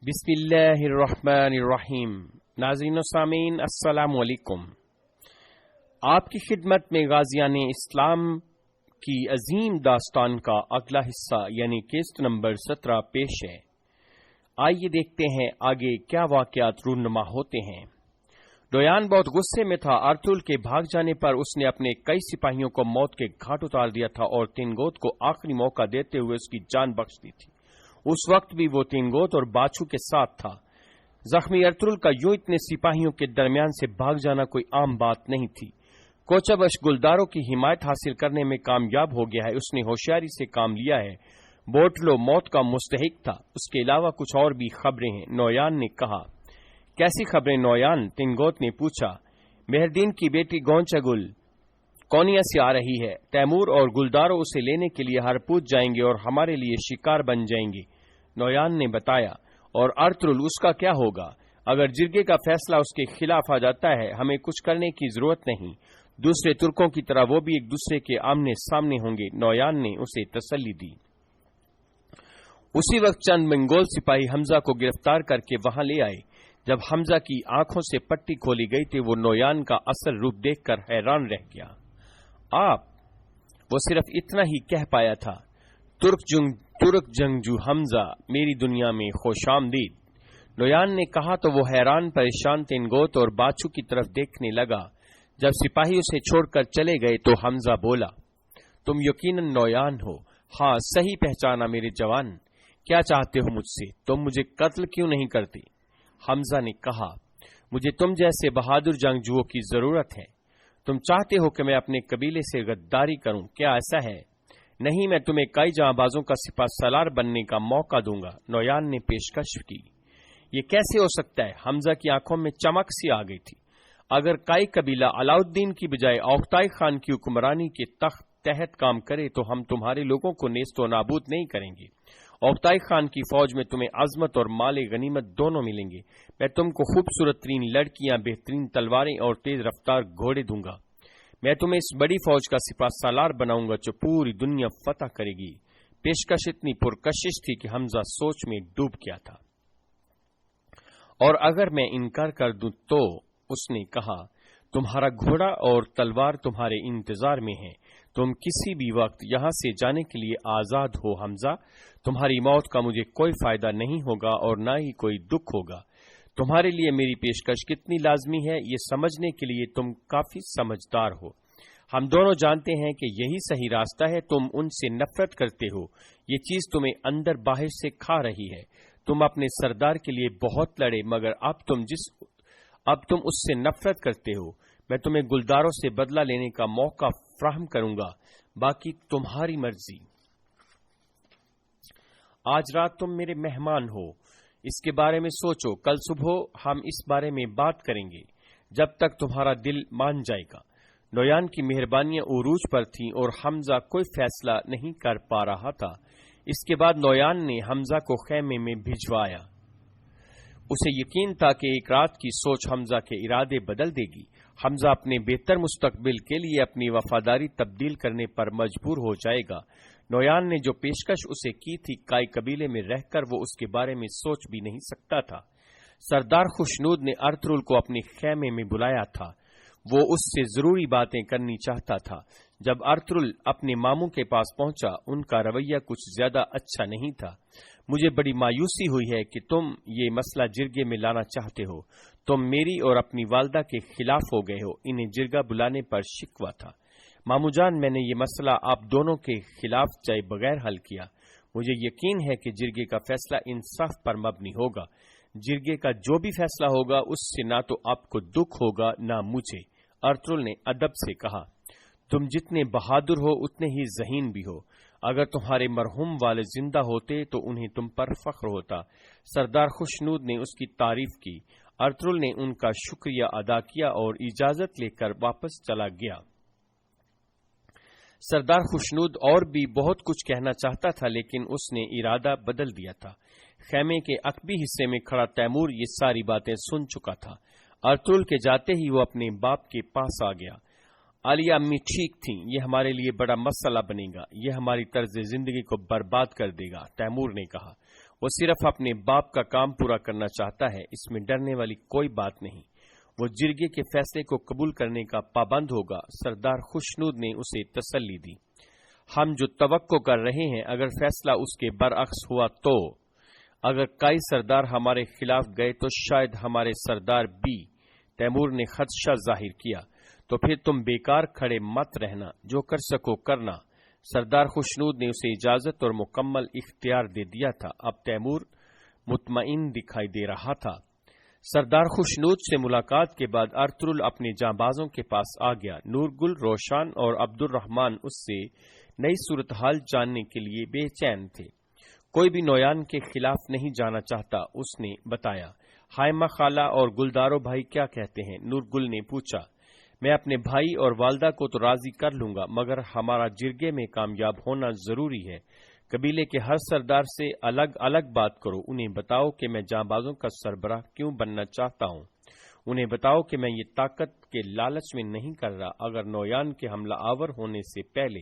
بسم اللہ الرحمن الرحیم۔ ناظرین و سامعین السلام علیکم۔ آپ کی خدمت میں غازیان اسلام کی عظیم داستان کا اگلا حصہ یعنی قسط نمبر 17 پیش ہے۔ آئیے دیکھتے ہیں آگے کیا واقعات رونما ہوتے ہیں۔ ڈویان بہت غصے میں تھا۔ ارطغرل کے بھاگ جانے پر اس نے اپنے کئی سپاہیوں کو موت کے گھاٹ اتار دیا تھا اور تنگوت کو آخری موقع دیتے ہوئے اس کی جان بخش دی تھی۔ اس وقت بھی وہ تنگوت اور باچھو کے ساتھ تھا۔ زخمی ارطغرل کا یوں اتنے سپاہیوں کے درمیان سے بھاگ جانا کوئی عام بات نہیں تھی۔ کوچبش گلداروں کی حمایت حاصل کرنے میں کامیاب ہو گیا ہے۔ اس نے ہوشیاری سے کام لیا ہے۔ بوٹلو موت کا مستحق تھا۔ اس کے علاوہ کچھ اور بھی خبریں ہیں، نویان نے کہا۔ کیسی خبریں نویان؟ تنگوت نے پوچھا۔ مہردین کی بیٹی گونچا گل کونیا سے آ رہی ہے۔ تیمور اور گلداروں اسے لینے کے لیے ہرپوت جائیں گے اور ہمارے لیے شکار بن جائیں گے، نویان نے بتایا۔ اور ارطغرل، اس کا کیا ہوگا؟ اگر جرگے کا فیصلہ اس کے خلاف آ جاتا ہے، ہمیں کچھ کرنے کی ضرورت نہیں۔ دوسرے ترکوں کی طرح وہ بھی ایک دوسرے کے آمنے سامنے ہوں گے، نویان نے اسے تسلی دی۔ اسی وقت چند منگول سپاہی حمزہ کو گرفتار کر کے وہاں لے آئے۔ جب حمزہ کی آنکھوں سے پٹی کھولی گئی تھی، وہ نویان کا اصل روپ دیکھ کر حیران رہ گیا۔ آپ، وہ صرف اتنا ہی کہہ پایا تھا۔ ترک جنگجو حمزہ، میری دنیا میں خوش آمدید، نویان نے کہا تو وہ حیران پریشان تنگوت اور باچھو کی طرف دیکھنے لگا۔ جب سپاہی اسے چھوڑ کر چلے گئے تو حمزہ بولا، تم یقیناً نویان ہو؟ ہاں، صحیح پہچانا میرے جوان۔ کیا چاہتے ہو مجھ سے؟ تم مجھے قتل کیوں نہیں کرتے؟ حمزہ نے کہا، مجھے تم جیسے بہادر جنگجوؤں کی ضرورت ہے۔ تم چاہتے ہو کہ میں اپنے قبیلے سے غداری کروں، کیا ایسا ہے؟ نہیں، میں تمہیں کئی جاں بازوں کا سپہ سالار بننے کا موقع دوں گا، نویان نے پیشکش کی۔ یہ کیسے ہو سکتا ہے؟ حمزہ کی آنکھوں میں چمک سی آ گئی تھی۔ اگر کئی قبیلہ علاؤالدین کی بجائے اوختائی خان کی حکمرانی کے تحت کام کرے تو ہم تمہارے لوگوں کو نیست و نابود نہیں کریں گے۔ اوختائی خان کی فوج میں تمہیں عظمت اور مال غنیمت دونوں ملیں گے۔ میں تم کو خوبصورت ترین لڑکیاں، بہترین تلواریں اور تیز رفتار گھوڑے دوں گا۔ میں تمہیں اس بڑی فوج کا سپہ سالار بناؤں گا جو پوری دنیا فتح کرے گی۔ پیشکش اتنی پرکشش تھی کہ حمزہ سوچ میں ڈوب گیا تھا۔ اور اگر میں انکار کر دوں تو؟ اس نے کہا، تمہارا گھوڑا اور تلوار تمہارے انتظار میں ہے۔ تم کسی بھی وقت یہاں سے جانے کے لیے آزاد ہو حمزہ۔ تمہاری موت کا مجھے کوئی فائدہ نہیں ہوگا اور نہ ہی کوئی دکھ ہوگا۔ تمہارے لیے میری پیشکش کتنی لازمی ہے، یہ سمجھنے کے لیے تم کافی سمجھدار ہو۔ ہم دونوں جانتے ہیں کہ یہی صحیح راستہ ہے۔ تم ان سے نفرت کرتے ہو، یہ چیز تمہیں اندر باہر سے کھا رہی ہے۔ تم اپنے سردار کے لیے بہت لڑے، مگر اب تم اس سے نفرت کرتے ہو۔ میں تمہیں گلداروں سے بدلہ لینے کا موقع فراہم کروں گا، باقی تمہاری مرضی۔ آج رات تم میرے مہمان ہو، اس کے بارے میں سوچو۔ کل صبح ہم اس بارے میں بات کریں گے، جب تک تمہارا دل مان جائے گا۔ نویان کی مہربانیاں عروج پر تھیں اور حمزہ کوئی فیصلہ نہیں کر پا رہا تھا۔ اس کے بعد نویان نے حمزہ کو خیمے میں بھجوایا۔ اسے یقین تھا کہ ایک رات کی سوچ حمزہ کے ارادے بدل دے گی۔ حمزہ اپنے بہتر مستقبل کے لیے اپنی وفاداری تبدیل کرنے پر مجبور ہو جائے گا۔ نویان نے جو پیشکش اسے کی تھی، کائی قبیلے میں رہ کر وہ اس کے بارے میں سوچ بھی نہیں سکتا تھا۔ سردار خوشنود نے ارطغرل کو اپنے خیمے میں بلایا تھا۔ وہ اس سے ضروری باتیں کرنی چاہتا تھا۔ جب ارطغرل اپنے ماموں کے پاس پہنچا، ان کا رویہ کچھ زیادہ اچھا نہیں تھا۔ مجھے بڑی مایوسی ہوئی ہے کہ تم یہ مسئلہ جرگے میں لانا چاہتے ہو۔ تم میری اور اپنی والدہ کے خلاف ہو گئے ہو۔ انہیں جرگہ بلانے پر شکوہ تھا۔ ماموں جان، میں نے یہ مسئلہ آپ دونوں کے خلاف جائے بغیر حل کیا۔ مجھے یقین ہے کہ جرگے کا فیصلہ انصاف پر مبنی ہوگا۔ جرگے کا جو بھی فیصلہ ہوگا اس سے نہ تو آپ کو دکھ ہوگا نہ مجھے، ارطغرل نے ادب سے کہا۔ تم جتنے بہادر ہو اتنے ہی ذہین بھی ہو۔ اگر تمہارے مرحوم والد زندہ ہوتے تو انہیں تم پر فخر ہوتا۔ سردار خوشنود نے اس کی تعریف کی۔ ارطغرل نے ان کا شکریہ ادا کیا اور اجازت لے کر واپس چلا گیا۔ سردار خوشنود اور بھی بہت کچھ کہنا چاہتا تھا، لیکن اس نے ارادہ بدل دیا تھا۔ خیمے کے عقبی حصے میں کھڑا تیمور یہ ساری باتیں سن چکا تھا۔ ارطغرل کے جاتے ہی وہ اپنے باپ کے پاس آ گیا۔ عالیہ امی ٹھیک تھیں، یہ ہمارے لیے بڑا مسئلہ بنے گا، یہ ہماری طرز زندگی کو برباد کر دے گا، تیمور نے کہا۔ وہ صرف اپنے باپ کا کام پورا کرنا چاہتا ہے، اس میں ڈرنے والی کوئی بات نہیں۔ وہ جرگے کے فیصلے کو قبول کرنے کا پابند ہوگا۔ سردار خوشنود نے اسے تسلی دی۔ ہم جو توقع کر رہے ہیں اگر فیصلہ اس کے برعکس ہوا تو اگر کئی سردار ہمارے خلاف گئے تو شاید ہمارے سردار بھی، تیمور نے خدشہ ظاہر کیا، تو پھر تم بیکار کھڑے مت رہنا، جو کر سکو کرنا۔ سردار خوشنود نے اسے اجازت اور مکمل اختیار دے دیا تھا۔ اب تیمور مطمئن دکھائی دے رہا تھا۔ سردار خوشنود سے ملاقات کے بعد ارطغرل اپنے جانبازوں کے پاس آ گیا۔ نورگل، روشان اور عبد الرحمن اس سے نئی صورتحال جاننے کے لیے بے چین تھے۔ کوئی بھی نویان کے خلاف نہیں جانا چاہتا، اس نے بتایا۔ حائمہ خالہ اور گلدارو بھائی کیا کہتے ہیں؟ نورگل نے پوچھا۔ میں اپنے بھائی اور والدہ کو تو راضی کر لوں گا، مگر ہمارا جرگے میں کامیاب ہونا ضروری ہے۔ قبیلے کے ہر سردار سے الگ الگ بات کرو، انہیں بتاؤ کہ میں جانبازوں کا سربراہ کیوں بننا چاہتا ہوں۔ انہیں بتاؤ کہ میں یہ طاقت کے لالچ میں نہیں کر رہا۔ اگر نویان کے حملہ آور ہونے سے پہلے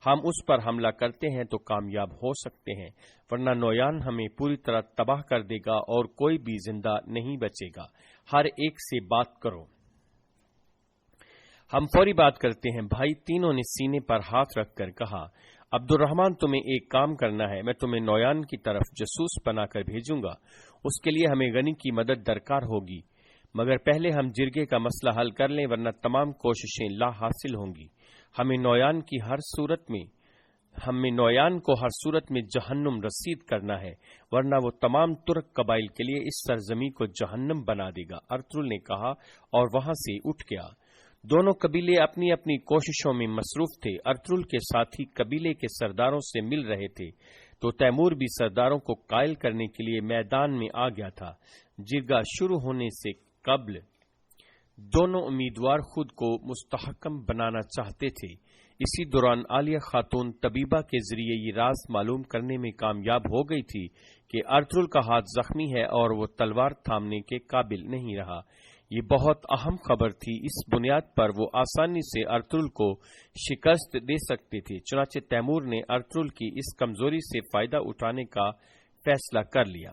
ہم اس پر حملہ کرتے ہیں تو کامیاب ہو سکتے ہیں، ورنہ نویان ہمیں پوری طرح تباہ کر دے گا اور کوئی بھی زندہ نہیں بچے گا۔ ہر ایک سے بات کرو۔ ہم فوری بات کرتے ہیں۔ بھائی تینوں نے سینے پر ہاتھ رکھ کر کہا۔ عبد الرحمن، تمہیں ایک کام کرنا ہے، میں تمہیں نویان کی طرف جاسوس بنا کر بھیجوں گا۔ اس کے لیے ہمیں غنی کی مدد درکار ہوگی، مگر پہلے ہم جرگے کا مسئلہ حل کر لیں، ورنہ تمام کوششیں لا حاصل ہوں گی۔ ہمیں نویان کو ہر صورت میں جہنم رسید کرنا ہے، ورنہ وہ تمام ترک قبائل کے لیے اس سرزمین کو جہنم بنا دے گا۔ ارطغرل نے کہا اور وہاں سے اٹھ گیا۔ دونوں قبیلے اپنی اپنی کوششوں میں مصروف تھے۔ ارطغرل کے ساتھی قبیلے کے سرداروں سے مل رہے تھے تو تیمور بھی سرداروں کو قائل کرنے کے لیے میدان میں آ گیا تھا۔ جرگہ شروع ہونے سے قبل دونوں امیدوار خود کو مستحکم بنانا چاہتے تھے۔ اسی دوران عالیہ خاتون طبیبہ کے ذریعے یہ راز معلوم کرنے میں کامیاب ہو گئی تھی کہ ارطغرل کا ہاتھ زخمی ہے اور وہ تلوار تھامنے کے قابل نہیں رہا۔ یہ بہت اہم خبر تھی، اس بنیاد پر وہ آسانی سے ارطغرل کو شکست دے سکتے تھے۔ چنانچہ تیمور نے ارطغرل کی اس کمزوری سے فائدہ اٹھانے کا فیصلہ کر لیا۔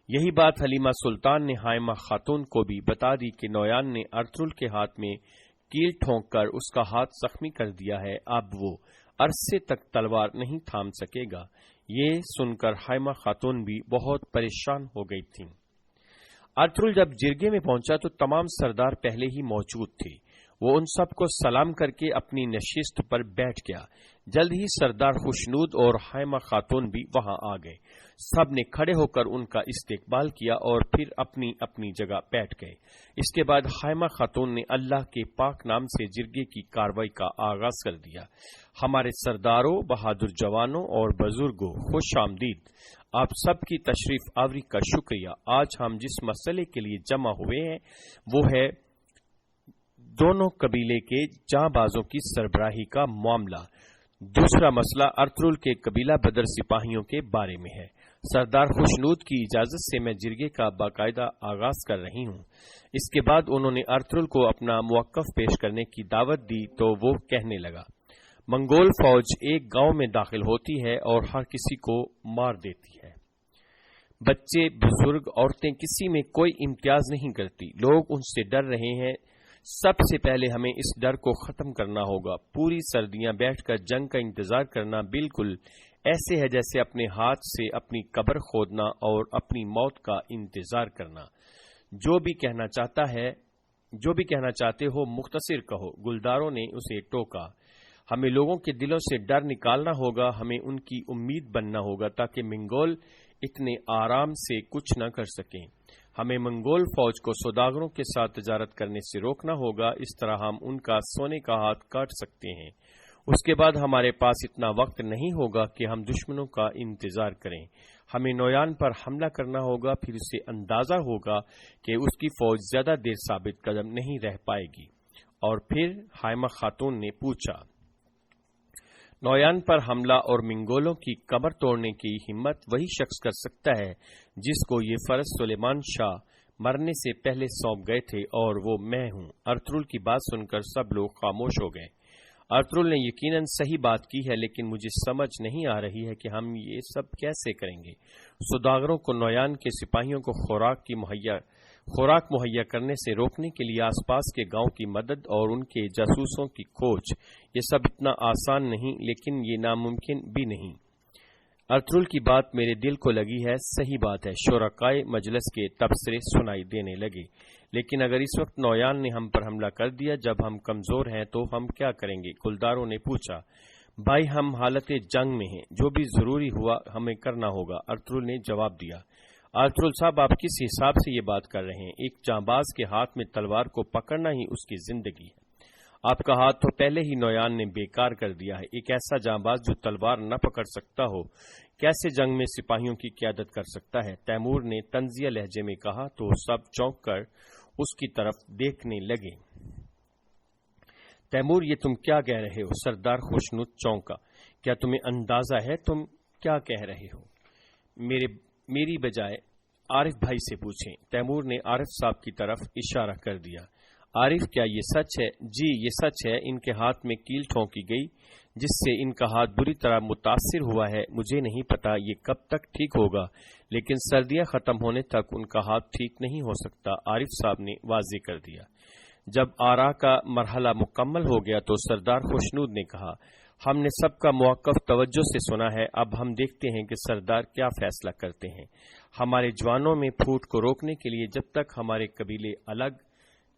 یہی بات حلیمہ سلطان نے حائمہ خاتون کو بھی بتا دی کہ نویان نے ارطغرل کے ہاتھ میں کیل ٹھونک کر اس کا ہاتھ زخمی کر دیا ہے، اب وہ عرصے تک تلوار نہیں تھام سکے گا۔ یہ سن کر حائمہ خاتون بھی بہت پریشان ہو گئی تھیں۔ ارطغرل جب جرگے میں پہنچا تو تمام سردار پہلے ہی موجود تھے۔ وہ ان سب کو سلام کر کے اپنی نشست پر بیٹھ گیا۔ جلد ہی سردار خوشنود اور حائمہ خاتون بھی وہاں آ گئے۔ سب نے کھڑے ہو کر ان کا استقبال کیا اور پھر اپنی اپنی جگہ بیٹھ گئے۔ اس کے بعد حائمہ خاتون نے اللہ کے پاک نام سے جرگے کی کارروائی کا آغاز کر دیا۔ ہمارے سرداروں، بہادر جوانوں اور بزرگوں، خوش آمدید۔ آپ سب کی تشریف آوری کا شکریہ۔ آج ہم جس مسئلے کے لیے جمع ہوئے ہیں وہ ہے دونوں قبیلے کے جاں بازوں کی سربراہی کا معاملہ۔ دوسرا مسئلہ ارطغرل کے قبیلہ بدر سپاہیوں کے بارے میں ہے۔ سردار خوشنود کی اجازت سے میں جرگے کا باقاعدہ آغاز کر رہی ہوں۔ اس کے بعد انہوں نے ارطغرل کو اپنا موقف پیش کرنے کی دعوت دی تو وہ کہنے لگا، منگول فوج ایک گاؤں میں داخل ہوتی ہے اور ہر کسی کو مار دیتی ہے۔ بچے، بزرگ، عورتیں کسی میں کوئی امتیاز نہیں کرتی۔ لوگ ان سے ڈر رہے ہیں۔ سب سے پہلے ہمیں اس ڈر کو ختم کرنا ہوگا۔ پوری سردیاں بیٹھ کر جنگ کا انتظار کرنا بالکل ایسے ہے جیسے اپنے ہاتھ سے اپنی قبر کھودنا اور اپنی موت کا انتظار کرنا۔ جو بھی کہنا چاہتے ہو مختصر کہو، گلداروں نے اسے ٹوکا۔ ہمیں لوگوں کے دلوں سے ڈر نکالنا ہوگا، ہمیں ان کی امید بننا ہوگا تاکہ منگول اتنے آرام سے کچھ نہ کر سکیں۔ ہمیں منگول فوج کو سوداگروں کے ساتھ تجارت کرنے سے روکنا ہوگا، اس طرح ہم ان کا سونے کا ہاتھ کاٹ سکتے ہیں۔ اس کے بعد ہمارے پاس اتنا وقت نہیں ہوگا کہ ہم دشمنوں کا انتظار کریں۔ ہمیں نویان پر حملہ کرنا ہوگا، پھر اسے اندازہ ہوگا کہ اس کی فوج زیادہ دیر ثابت قدم نہیں رہ پائے گی۔ اور پھر حائمہ خاتون نے پوچھا، نویان پر حملہ اور منگولوں کی کمر توڑنے کی ہمت وہی شخص کر سکتا ہے جس کو یہ فرض سلیمان شاہ مرنے سے پہلے سونپ گئے تھے، اور وہ میں ہوں۔ ارطغرل کی بات سن کر سب لوگ خاموش ہو گئے۔ ارطغرل نے یقیناً صحیح بات کی ہے، لیکن مجھے سمجھ نہیں آ رہی ہے کہ ہم یہ سب کیسے کریں گے۔ سوداگروں کو نویان کے سپاہیوں کو خوراک مہیا کرنے سے روکنے کے لیے آس پاس کے گاؤں کی مدد اور ان کے جاسوسوں کی کھوج، یہ سب اتنا آسان نہیں، لیکن یہ ناممکن بھی نہیں۔ ارطغرل کی بات میرے دل کو لگی ہے، صحیح بات ہے۔ شرکائے مجلس کے تبصرے سنائی دینے لگے۔ لیکن اگر اس وقت نویان نے ہم پر حملہ کر دیا جب ہم کمزور ہیں تو ہم کیا کریں گے؟ گلداروں نے پوچھا۔ بھائی، ہم حالت جنگ میں ہیں، جو بھی ضروری ہوا ہمیں کرنا ہوگا، ارطغرل نے جواب دیا۔ ارطغرل صاحب، آپ کس حساب سے یہ بات کر رہے ہیں؟ ایک جانباز کے ہاتھ میں تلوار کو پکڑنا ہی اس کی زندگی ہے۔ آپ کا ہاتھ تو پہلے ہی نویان نے بیکار کر دیا ہے۔ ایک ایسا جانباز جو تلوار نہ پکڑ سکتا ہو کیسے جنگ میں سپاہیوں کی قیادت کر سکتا ہے؟ تیمور نے طنزیہ لہجے میں کہا تو سب چونک کر اس کی طرف دیکھنے لگے۔ تیمور، یہ تم کیا کہہ رہے ہو؟ سردار خوشنود چونکا۔ کیا تمہیں اندازہ ہے تم کیا کہہ رہے ہو؟ میری بجائے عارف بھائی سے پوچھیں۔ تیمور نے عارف صاحب کی طرف اشارہ کر دیا۔ عارف، کیا یہ سچ ہے؟ جی، یہ سچ ہے۔ ان کے ہاتھ میں کیل ٹھونکی گئی جس سے ان کا ہاتھ بری طرح متاثر ہوا ہے۔ مجھے نہیں پتا یہ کب تک ٹھیک ہوگا، لیکن سردیاں ختم ہونے تک ان کا ہاتھ ٹھیک نہیں ہو سکتا، عارف صاحب نے واضح کر دیا۔ جب آرا کا مرحلہ مکمل ہو گیا تو سردار خوشنود نے کہا، ہم نے سب کا موقف توجہ سے سنا ہے، اب ہم دیکھتے ہیں کہ سردار کیا فیصلہ کرتے ہیں۔ ہمارے جوانوں میں پھوٹ کو روکنے کے لیے جب تک ہمارے قبیلے الگ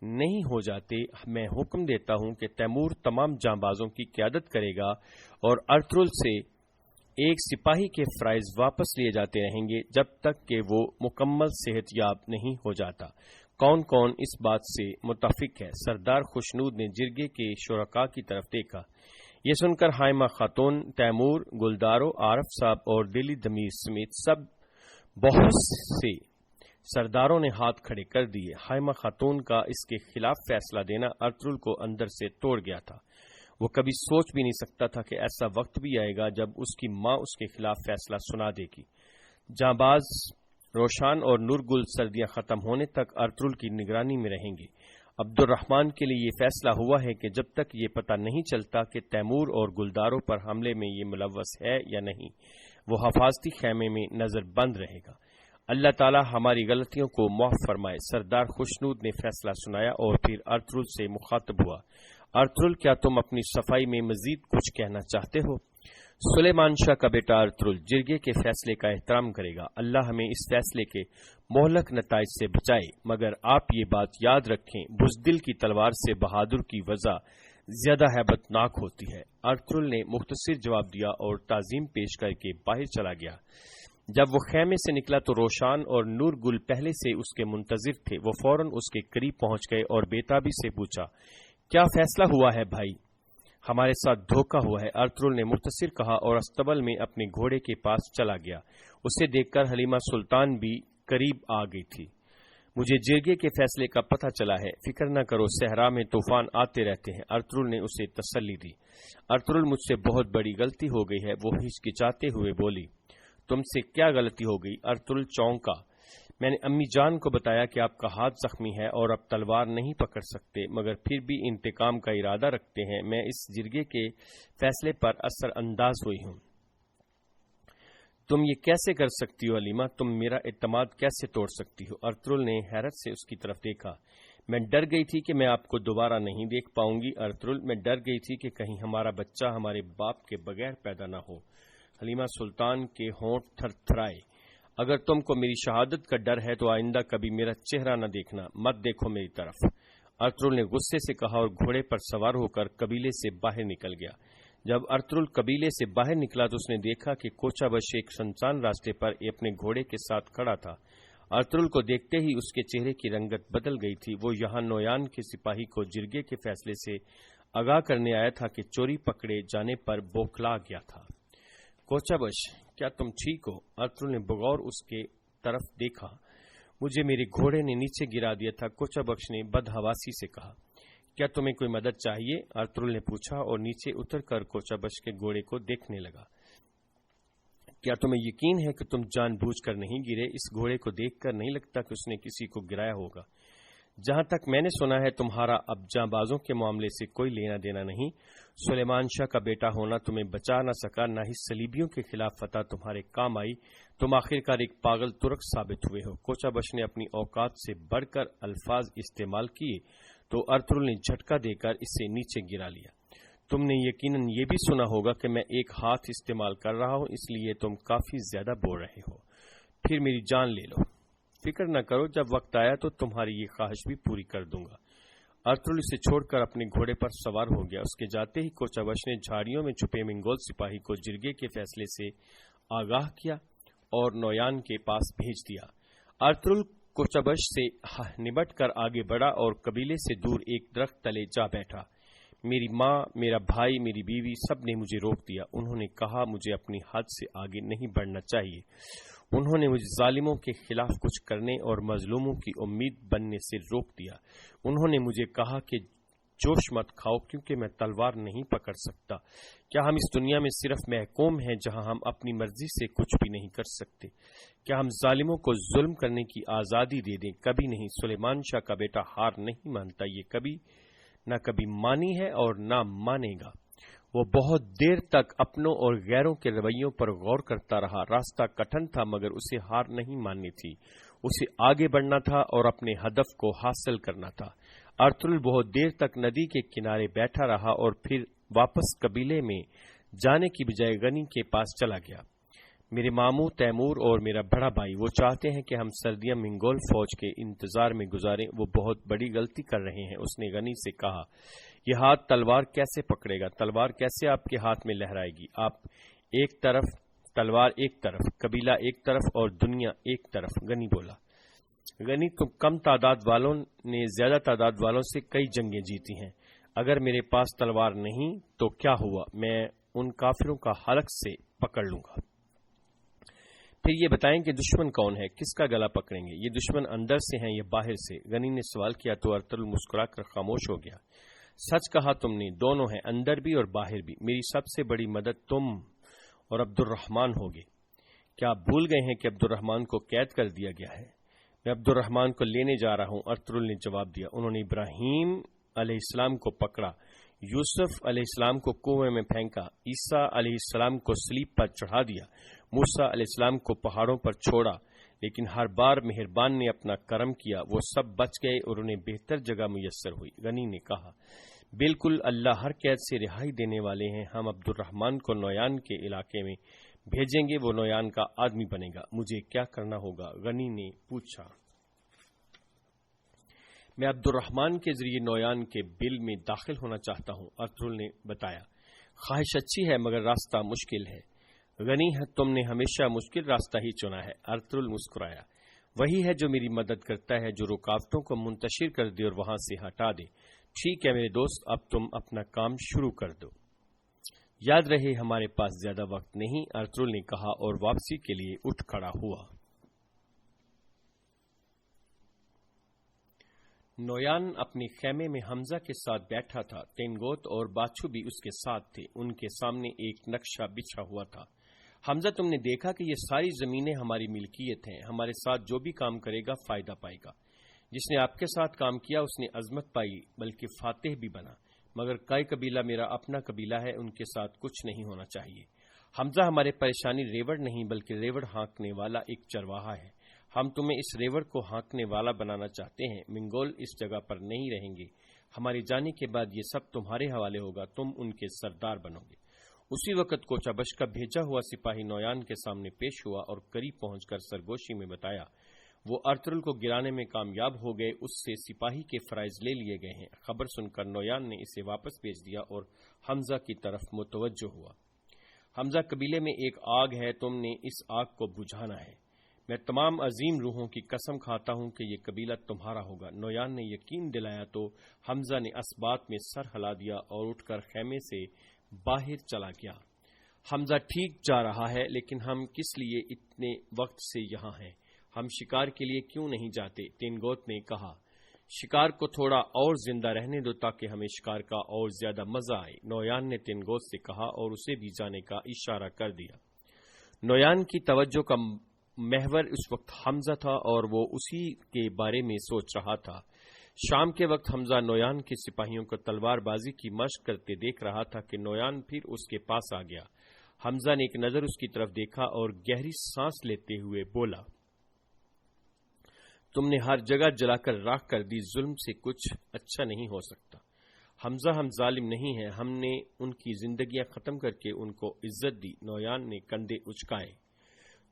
نہیں ہو جاتے، میں حکم دیتا ہوں کہ تیمور تمام جانبازوں کی قیادت کرے گا اور ارطغرل سے ایک سپاہی کے فرائض واپس لیے جاتے رہیں گے جب تک کہ وہ مکمل صحت یاب نہیں ہو جاتا۔ کون کون اس بات سے متفق ہے؟ سردار خوشنود نے جرگے کے شرکاء کی طرف دیکھا۔ یہ سن کر حائمہ خاتون، تیمور، گلدارو، عارف صاحب اور دلی دمیر سمیت بہت سے سرداروں نے ہاتھ کھڑے کر دیے۔ حائمہ خاتون کا اس کے خلاف فیصلہ دینا ارطغرل کو اندر سے توڑ گیا تھا۔ وہ کبھی سوچ بھی نہیں سکتا تھا کہ ایسا وقت بھی آئے گا جب اس کی ماں اس کے خلاف فیصلہ سنا دے گی۔ جانباز روشان اور نورگل سردیاں ختم ہونے تک ارطغرل کی نگرانی میں رہیں گے۔ عبد الرحمن کے لیے یہ فیصلہ ہوا ہے کہ جب تک یہ پتہ نہیں چلتا کہ تیمور اور گلداروں پر حملے میں یہ ملوث ہے یا نہیں، وہ حفاظتی خیمے میں نظر بند رہے گا۔ اللہ تعالی ہماری غلطیوں کو معاف فرمائے۔ سردار خوشنود نے فیصلہ سنایا اور پھر ارطغرل سے مخاطب ہوا۔ ارطغرل، کیا تم اپنی صفائی میں مزید کچھ کہنا چاہتے ہو؟ سلیمان شاہ کا بیٹا ارطغرل جرگے کے فیصلے کا احترام کرے گا۔ اللہ ہمیں اس فیصلے کے مہلک نتائج سے بچائے، مگر آپ یہ بات یاد رکھیں، بزدل کی تلوار سے بہادر کی وجہ زیادہ ہیبت ناک ہوتی ہے۔ ارطغرل نے مختصر جواب دیا اور تعظیم پیش کر کے باہر چلا گیا۔ جب وہ خیمے سے نکلا تو روشان اور نور گل پہلے سے اس کے منتظر تھے۔ وہ فوراً اس کے قریب پہنچ گئے اور بیتابی سے پوچھا، کیا فیصلہ ہوا ہے بھائی؟ ہمارے ساتھ دھوکہ ہوا ہے، ارطغرل نے مختصر کہا اور استبل میں اپنے گھوڑے کے پاس چلا گیا۔ اسے دیکھ کر حلیمہ سلطان بھی قریب آ گئی تھی۔ مجھے جرگے کے فیصلے کا پتہ چلا ہے، فکر نہ کرو، صحرا میں طوفان آتے رہتے ہیں، ارطغرل نے اسے تسلی دی۔ ارطغرل، مجھ سے بہت بڑی غلطی ہو گئی ہے، وہ ہچکچاتے ہوئے بولی۔ تم سے کیا غلطی ہو گئی؟ ارطغرل چونکا۔ میں نے امی جان کو بتایا کہ آپ کا ہاتھ زخمی ہے اور اب تلوار نہیں پکڑ سکتے، مگر پھر بھی انتقام کا ارادہ رکھتے ہیں۔ میں اس جرگے کے فیصلے پر اثر انداز ہوئی ہوں۔ تم یہ کیسے کر سکتی ہو حلیمہ؟ تم میرا اعتماد کیسے توڑ سکتی ہو؟ ارطغرل نے حیرت سے اس کی طرف دیکھا۔ میں ڈر گئی تھی کہ میں آپ کو دوبارہ نہیں دیکھ پاؤں گی ارطغرل، میں ڈر گئی تھی کہ کہیں ہمارا بچہ ہمارے باپ کے بغیر پیدا نہ ہو۔ حلیمہ سلطان کے ہونٹ تھر تھرائے۔ اگر تم کو میری شہادت کا ڈر ہے تو آئندہ کبھی میرا چہرہ نہ دیکھنا، مت دیکھو میری طرف، ارطغرل نے غصے سے کہا اور گھوڑے پر سوار ہو کر قبیلے سے باہر نکل گیا۔ جب ارطغرل قبیلے سے باہر نکلا تو اس نے دیکھا کہ کوچہ بش ایک سنسان راستے پر اپنے گھوڑے کے ساتھ کھڑا تھا۔ ارطغرل کو دیکھتے ہی اس کے چہرے کی رنگت بدل گئی تھی۔ وہ یہاں نویان کے سپاہی کو جرگے کے فیصلے سے آگاہ کرنے آیا تھا کہ چوری پکڑے جانے پر بوکھلا گیا تھا۔ کوچہ بش، کیا تم ٹھیک ہو؟ ارطغرل نے بغور اس کے طرف دیکھا۔ مجھے میرے گھوڑے نے نیچے گرا دیا تھا، کوچہ بش نے بدحواسی سے کہا۔ کیا تمہیں کوئی مدد چاہیے؟ ارطغرل نے پوچھا اور نیچے اتر کر کوچہ بش کے گھوڑے کو دیکھنے لگا۔ کیا تمہیں یقین ہے کہ تم جان بوجھ کر نہیں گرے؟ اس گھوڑے کو دیکھ کر نہیں لگتا کہ اس نے کسی کو گرایا ہوگا۔ جہاں تک میں نے سنا ہے تمہارا اب جاں بازوں کے معاملے سے کوئی لینا دینا نہیں۔ سلیمان شاہ کا بیٹا ہونا تمہیں بچا نہ سکا، نہ ہی صلیبیوں کے خلاف فتح تمہارے کام آئی۔ تم آخرکار ایک پاگل ترک ثابت ہوئے ہو۔ کوچا بش نے اپنی اوقات سے بڑھ کر الفاظ استعمال کیے تو ارطغرل نے جھٹکا دے کر اسے نیچے گرا لیا۔ تم نے یقیناً یہ بھی سنا ہوگا کہ میں ایک ہاتھ استعمال کر رہا ہوں، اس لیے تم کافی زیادہ بول رہے ہو۔ پھر میری جان لے لو۔ فکر نہ کرو، جب وقت آیا تو تمہاری یہ خواہش بھی پوری کر دوں گا۔ ارطغرل اسے چھوڑ کر اپنے گھوڑے پر سوار ہو گیا۔ اس کے جاتے ہی کوچا بش نے جھاڑیوں میں چھپے منگول سپاہی کو جرگے کے فیصلے سے آگاہ کیا اور نویان کے پاس بھیج دیا۔ ارطغرل کوچا بش سے نمٹ کر آگے بڑھا اور قبیلے سے دور ایک درخت تلے جا بیٹھا۔ میری ماں، میرا بھائی، میری بیوی سب نے مجھے روک دیا۔ انہوں نے کہا مجھے اپنی حد سے آگے نہیں بڑھنا چاہیے۔ انہوں نے مجھے ظالموں کے خلاف کچھ کرنے اور مظلوموں کی امید بننے سے روک دیا۔ انہوں نے مجھے کہا کہ جوش مت کھاؤ کیونکہ میں تلوار نہیں پکڑ سکتا۔ کیا ہم اس دنیا میں صرف محکوم ہیں جہاں ہم اپنی مرضی سے کچھ بھی نہیں کر سکتے؟ کیا ہم ظالموں کو ظلم کرنے کی آزادی دے دیں؟ کبھی نہیں۔ سلیمان شاہ کا بیٹا ہار نہیں مانتا، یہ کبھی نہ کبھی مانی ہے اور نہ مانے گا۔ وہ بہت دیر تک اپنوں اور غیروں کے رویوں پر غور کرتا رہا۔ راستہ کٹھن تھا مگر اسے ہار نہیں ماننی تھی۔ اسے آگے بڑھنا تھا اور اپنے ہدف کو حاصل کرنا تھا۔ ارطغرل بہت دیر تک ندی کے کنارے بیٹھا رہا اور پھر واپس قبیلے میں جانے کی بجائے غنی کے پاس چلا گیا۔ میرے ماموں تیمور اور میرا بڑا بھائی وہ چاہتے ہیں کہ ہم سردیاں منگول فوج کے انتظار میں گزاریں۔ وہ بہت بڑی غلطی کر رہے ہیں۔ اس نے غنی سے کہا، یہ ہاتھ تلوار کیسے پکڑے گا؟ تلوار کیسے آپ کے ہاتھ میں لہرائے گی؟ آپ ایک طرف، تلوار ایک طرف، قبیلہ ایک طرف اور دنیا ایک طرف۔ غنی بولا، غنی تم کم تعداد والوں نے زیادہ تعداد والوں سے کئی جنگیں جیتی ہیں۔ اگر میرے پاس تلوار نہیں تو کیا ہوا؟ میں ان کافروں کا حلق سے پکڑ لوں گا۔ پھر یہ بتائیں کہ دشمن کون ہے، کس کا گلا پکڑیں گے؟ یہ دشمن اندر سے ہیں یا باہر سے؟ غنی نے سوال کیا تو ارطغرل مسکرا کر خاموش ہو گیا۔ سچ کہا تم نے، دونوں ہیں، اندر بھی اور باہر بھی۔ میری سب سے بڑی مدد تم اور عبد الرحمن ہوگے۔ کیا آپ بھول گئے ہیں کہ عبد الرحمن کو قید کر دیا گیا ہے؟ میں عبد الرحمن کو لینے جا رہا ہوں، ارطغرل نے جواب دیا۔ انہوں نے ابراہیم علیہ السلام کو پکڑا، یوسف علیہ السلام کو کنویں میں پھینکا، عیسیٰ علیہ السلام کو صلیب پر چڑھا دیا، موسیٰ علیہ السلام کو پہاڑوں پر چھوڑا، لیکن ہر بار مہربان نے اپنا کرم کیا، وہ سب بچ گئے اور انہیں بہتر جگہ میسر ہوئی۔ غنی نے کہا، بالکل، اللہ ہر قید سے رہائی دینے والے ہیں۔ ہم عبد الرحمن کو نویان کے علاقے میں بھیجیں گے، وہ نویان کا آدمی بنے گا۔ مجھے کیا کرنا ہوگا؟ غنی نے پوچھا۔ میں عبد الرحمن کے ذریعے نویان کے بل میں داخل ہونا چاہتا ہوں، ارطغرل نے بتایا۔ خواہش اچھی ہے مگر راستہ مشکل ہے۔ غنی، تم نے ہمیشہ مشکل راستہ ہی چنا ہے۔ ارطغرل مسکرایا۔ وہی ہے جو میری مدد کرتا ہے، جو رکاوٹوں کو منتشر کر دے اور وہاں سے ہٹا دے۔ ٹھیک ہے میرے دوست، اب تم اپنا کام شروع کر دو۔ یاد رہے ہمارے پاس زیادہ وقت نہیں، ارطغرل نے کہا اور واپسی کے لیے اٹھ کھڑا ہوا۔ نویان اپنے خیمے میں حمزہ کے ساتھ بیٹھا تھا۔ تینگوت اور باچھو بھی اس کے ساتھ تھے۔ ان کے سامنے ایک نقشہ بچھا ہوا تھا۔ حمزہ، تم نے دیکھا کہ یہ ساری زمینیں ہماری ملکیت ہیں۔ ہمارے ساتھ جو بھی کام کرے گا فائدہ پائے گا۔ جس نے آپ کے ساتھ کام کیا اس نے عظمت پائی، بلکہ فاتح بھی بنا۔ مگر کئی قبیلہ میرا اپنا قبیلہ ہے، ان کے ساتھ کچھ نہیں ہونا چاہیے۔ حمزہ، ہمارے پریشانی ریوڑ نہیں بلکہ ریوڑ ہانکنے والا ایک چرواہا ہے۔ ہم تمہیں اس ریوڑ کو ہانکنے والا بنانا چاہتے ہیں۔ منگول اس جگہ پر نہیں رہیں گے۔ ہمارے جانے کے بعد یہ سب تمہارے حوالے ہوگا، تم ان کے سردار بنو گے۔ اسی وقت کوچا بش کا بھیجا ہوا سپاہی نویان کے سامنے پیش ہوا اور قریب پہنچ کر سرگوشی میں بتایا، وہ ارطغرل کو گرانے میں کامیاب ہو گئے، اس سے سپاہی کے فرائض لے لیے گئے ہیں۔ خبر سن کر نویان نے اسے واپس بھیج دیا اور حمزہ کی طرف متوجہ ہوا۔ حمزہ، قبیلے میں ایک آگ ہے، تم نے اس آگ کو بجھانا ہے۔ میں تمام عظیم روحوں کی قسم کھاتا ہوں کہ یہ قبیلہ تمہارا ہوگا۔ نویان نے یقین دلایا تو حمزہ نے اسبات میں سر ہلا دیا اور اٹھ کر خیمے سے باہر چلا گیا۔ حمزہ، ٹھیک جا رہا ہے، لیکن ہم کس لیے اتنے وقت سے یہاں ہیں؟ ہم شکار کے لیے کیوں نہیں جاتے؟ تینگوت نے کہا، شکار کو تھوڑا اور زندہ رہنے دو تاکہ ہمیں شکار کا اور زیادہ مزہ آئے۔ نویان نے تینگوت سے کہا اور اسے بھی جانے کا اشارہ کر دیا۔ نویان کی توجہ کا محور اس وقت حمزہ تھا اور وہ اسی کے بارے میں سوچ رہا تھا۔ شام کے وقت حمزہ نویان کے سپاہیوں کو تلوار بازی کی مشق کرتے دیکھ رہا تھا کہ نویان پھر اس کے پاس آ گیا۔ حمزہ نے ایک نظر اس کی طرف دیکھا اور گہری سانس لیتے ہوئے بولا، تم نے ہر جگہ جلا کر راکھ کر دی، ظلم سے کچھ اچھا نہیں ہو سکتا۔ حمزہ، ہم ظالم نہیں ہیں، ہم نے ان کی زندگیاں ختم کر کے ان کو عزت دی۔ نویان نے کندھے اچکائے۔